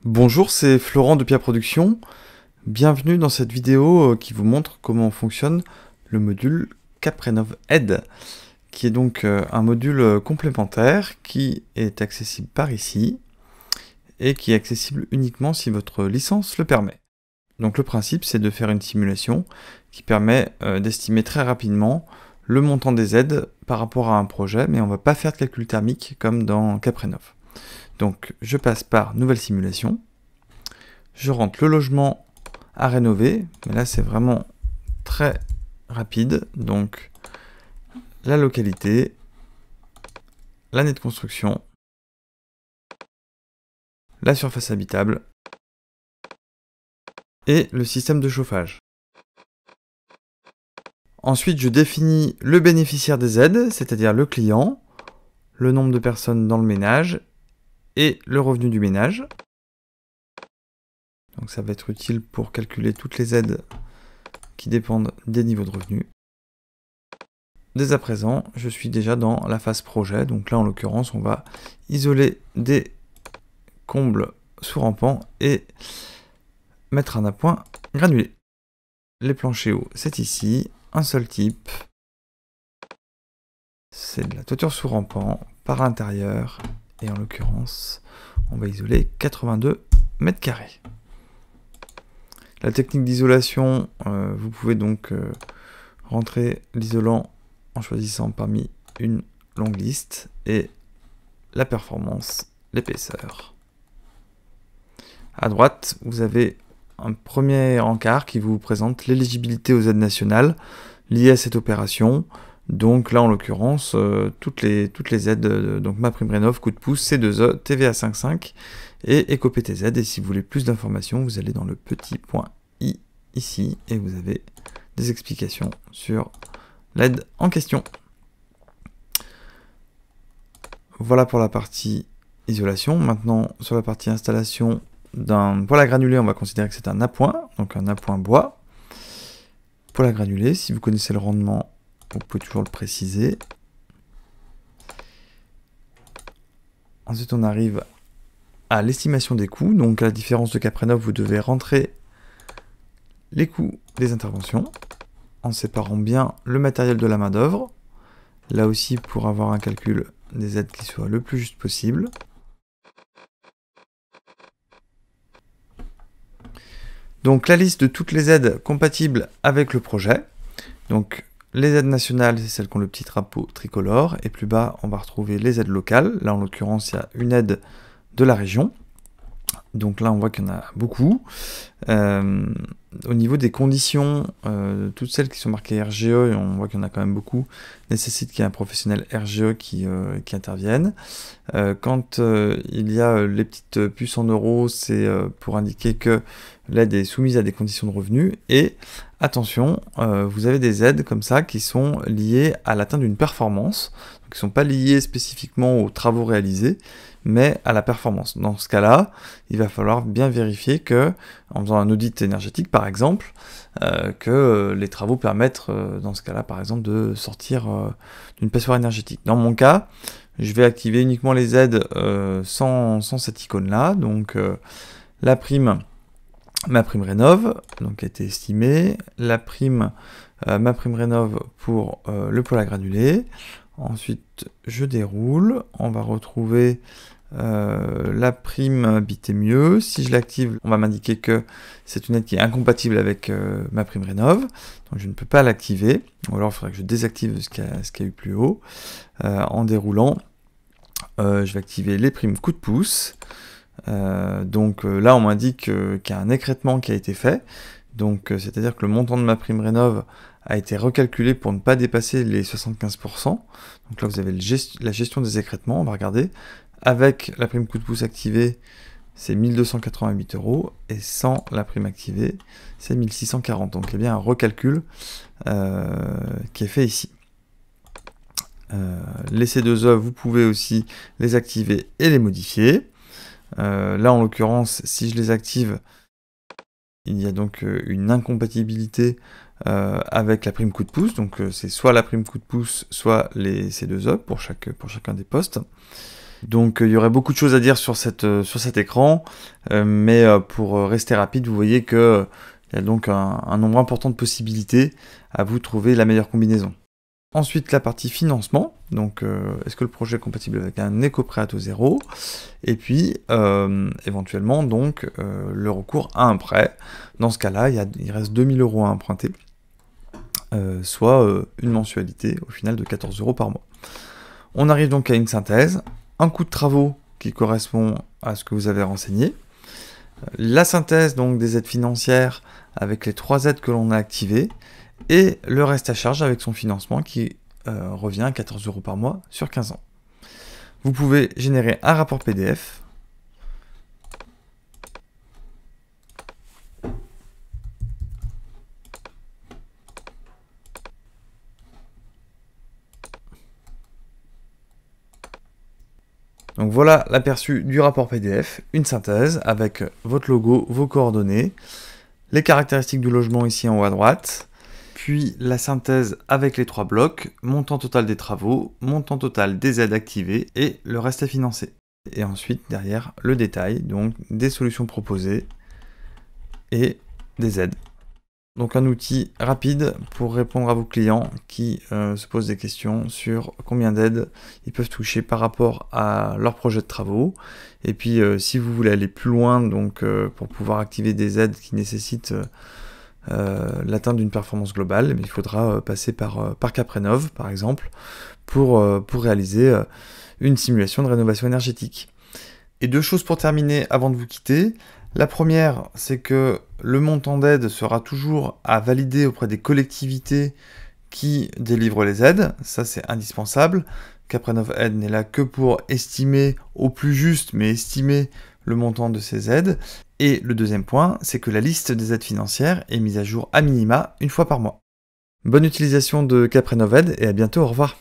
Bonjour, c'est Florent de Pia Productions. Bienvenue dans cette vidéo qui vous montre comment fonctionne le module CapRénov Aide, qui est donc un module complémentaire qui est accessible par ici et qui est accessible uniquement si votre licence le permet. Donc le principe, c'est de faire une simulation qui permet d'estimer très rapidement le montant des aides par rapport à un projet, mais on ne va pas faire de calcul thermique comme dans CapRénov. Donc je passe par Nouvelle simulation, je rentre le logement à rénover, mais là c'est vraiment très rapide, donc la localité, l'année de construction, la surface habitable et le système de chauffage. Ensuite je définis le bénéficiaire des aides, c'est-à-dire le client, le nombre de personnes dans le ménage et le revenu du ménage. Donc ça va être utile pour calculer toutes les aides qui dépendent des niveaux de revenus. Dès à présent, je suis déjà dans la phase projet. Donc là, en l'occurrence, on va isoler des combles sous rampant et mettre un appoint granulé. Les planchers hauts, c'est ici. Un seul type. C'est de la toiture sous rampant par l'intérieur. Et en l'occurrence, on va isoler 82 mètres carrés. La technique d'isolation, vous pouvez donc rentrer l'isolant en choisissant parmi une longue liste et la performance, l'épaisseur. À droite, vous avez un premier encart qui vous présente l'éligibilité aux aides nationales liées à cette opération. Donc là, en l'occurrence, toutes les aides, donc MaPrimeRénov, Coup de pouce, C2E, TVA 5.5 et EcoPTZ. Et si vous voulez plus d'informations, vous allez dans le petit point I ici et vous avez des explications sur l'aide en question. Voilà pour la partie isolation. Maintenant, sur la partie installation d'un poêle à granulés, on va considérer que c'est un appoint, donc un appoint bois. Poêle à granulés, si vous connaissez le rendement, vous pouvez toujours le préciser. Ensuite, on arrive à l'estimation des coûts. Donc, à la différence de CapRénov, vous devez rentrer les coûts des interventions en séparant bien le matériel de la main-d'œuvre. Là aussi, pour avoir un calcul des aides qui soit le plus juste possible. Donc, la liste de toutes les aides compatibles avec le projet. Donc, les aides nationales, c'est celles qui ont le petit drapeau tricolore. Et plus bas, on va retrouver les aides locales. Là, en l'occurrence, il y a une aide de la région. Donc là, on voit qu'il y en a beaucoup. Au niveau des conditions, toutes celles qui sont marquées RGE, on voit qu'il y en a quand même beaucoup, nécessitent qu'il y ait un professionnel RGE qui intervienne. Quand il y a les petites puces en euros, c'est pour indiquer que l'aide est soumise à des conditions de revenus. Et attention, vous avez des aides comme ça qui sont liées à l'atteinte d'une performance, donc qui ne sont pas liées spécifiquement aux travaux réalisés, mais à la performance. Dans ce cas-là, il va falloir bien vérifier que, en faisant un audit énergétique par exemple, que les travaux permettent, dans ce cas-là par exemple, de sortir d'une passoire énergétique. Dans mon cas, je vais activer uniquement les aides sans cette icône-là, donc la prime MaPrimeRénov, donc a été estimée, la prime MaPrimeRénov pour le poêle à granulés. Ensuite, je déroule, on va retrouver la prime habiter mieux. Si je l'active, on va m'indiquer que c'est une aide qui est incompatible avec MaPrimeRénov, donc je ne peux pas l'activer, ou alors il faudrait que je désactive ce qu'il y a eu plus haut. En déroulant, je vais activer les primes coup de pouce. Donc là, on m'indique qu'il y a un écrêtement qui a été fait, donc c'est-à-dire que le montant de MaPrimeRénov a été recalculé pour ne pas dépasser les 75%. Donc là, vous avez la gestion des écrêtements. On va regarder. Avec la prime coup de pouce activée, c'est 1288 €. Et sans la prime activée, c'est 1640. Donc il y a bien un recalcul qui est fait ici. Les C2E, vous pouvez aussi les activer et les modifier. Là, en l'occurrence, si je les active, il y a donc une incompatibilité avec la prime coup de pouce, donc c'est soit la prime coup de pouce, soit les C2E pour chacun des postes. Donc il y aurait beaucoup de choses à dire sur cet écran, mais pour rester rapide, vous voyez qu'il y a donc un nombre important de possibilités à vous trouver la meilleure combinaison. Ensuite, la partie financement, donc est-ce que le projet est compatible avec un éco-prêt à taux zéro, et puis éventuellement donc le recours à un prêt. Dans ce cas-là, il reste 2000 € à emprunter, soit une mensualité au final de 14 € par mois. On arrive donc à une synthèse, un coût de travaux qui correspond à ce que vous avez renseigné, la synthèse donc des aides financières avec les 3 aides que l'on a activées, et le reste à charge avec son financement qui revient à 14 € par mois sur 15 ans. Vous pouvez générer un rapport PDF. Donc voilà l'aperçu du rapport PDF, une synthèse avec votre logo, vos coordonnées, les caractéristiques du logement ici en haut à droite, puis la synthèse avec les 3 blocs, montant total des travaux, montant total des aides activées et le reste à financer. Et ensuite derrière le détail, donc des solutions proposées et des aides. Donc un outil rapide pour répondre à vos clients qui se posent des questions sur combien d'aides ils peuvent toucher par rapport à leur projet de travaux. Et puis si vous voulez aller plus loin, donc pour pouvoir activer des aides qui nécessitent l'atteinte d'une performance globale, il faudra passer par Caprénov par exemple pour réaliser une simulation de rénovation énergétique. Et 2 choses pour terminer avant de vous quitter. La première, c'est que le montant d'aide sera toujours à valider auprès des collectivités qui délivrent les aides. Ça, c'est indispensable. Caprénov Aide n'est là que pour estimer au plus juste, mais estimer le montant de ces aides. Et le deuxième point, c'est que la liste des aides financières est mise à jour à minima une fois par mois. Bonne utilisation de Caprénov Aide et à bientôt, au revoir.